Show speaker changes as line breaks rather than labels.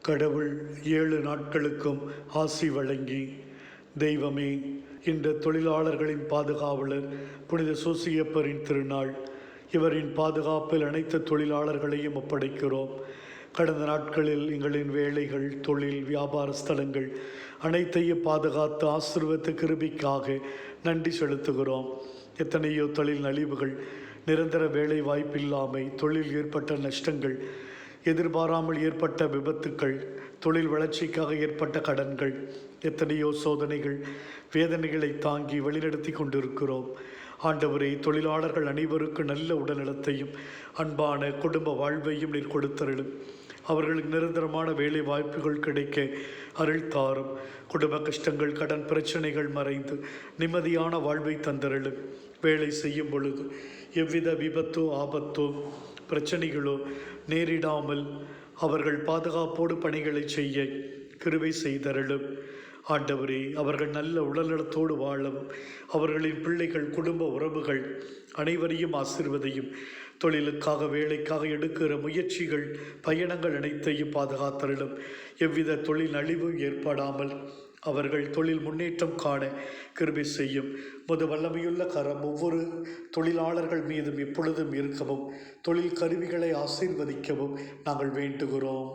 கடவுள் 7 நாட்களுக்கும் ஆசி வழங்கி, தெய்வமே, இந்த தொழிலாளர்களின் பாதுகாவலர் புனித சூசியப்பரின் திருநாள். இவரின் பாதுகாப்பில் அனைத்து தொழிலாளர்களையும் ஒப்படைக்கிறோம். கடந்த நாட்களில் எங்களின் வேலைகள், தொழில், வியாபார ஸ்தலங்கள் அனைத்தையும் பாதுகாத்து ஆசீர்வதித்த கிருபைக்காக நன்றி செலுத்துகிறோம். எத்தனையோ தொழில் நலிவுகள், நிரந்தர வேலை வாய்ப்பில்லாமை, தொழில் ஏற்பட்ட நஷ்டங்கள், எதிர்பாராமல் ஏற்பட்ட விபத்துக்கள், தொழில் வளர்ச்சிக்காக ஏற்பட்ட கடன்கள், எத்தனையோ சோதனைகள், வேதனைகளை தாங்கி வழிநடத்தி கொண்டிருக்கிறோம். ஆண்டவரே, தொழிலாளர்கள் அனைவருக்கும் நல்ல உடல்நலத்தையும் அன்பான குடும்ப வாழ்வையும் நீர் கொடுத்தருளும். அவர்களுக்கு நிரந்தரமான வேலை வாய்ப்புகள் கிடைக்க அருள் தாரும். குடும்ப கஷ்டங்கள், கடன் பிரச்சனைகள் மறைந்து நிம்மதியான வாழ்வை தந்தருளும். வேலை செய்யும் பொழுது எவ்வித விபத்தோ, ஆபத்தோ, பிரச்சனைகளோ நேரிடாமல் அவர்கள் பாதுகாப்போடு பணிகளை செய்ய கிருபை செய்தருளும். ஆண்டவரே, அவர்கள் நல்ல உடல்நலத்தோடு வாழவும், அவர்களின் பிள்ளைகள், குடும்ப உறவுகள் அனைவரையும் ஆசீர்வதியும். தொழிலுக்காக, வேலைக்காக எடுக்கிற முயற்சிகள், பயணங்கள் அனைத்தையும் பாதுகாத்தருளும். எவ்வித தொழில் அழிவும் ஏற்படாமல் அவர்கள் தொழில் முன்னேற்றம் காண கிருபை செய்யும். வல்லமையுள்ள கரம் ஒவ்வொரு தொழிலாளர்கள் மீதும் எப்பொழுதும் இருக்கவும், தொழில் கருவிகளை ஆசீர்வதிக்கவும் நாங்கள் வேண்டுகிறோம்.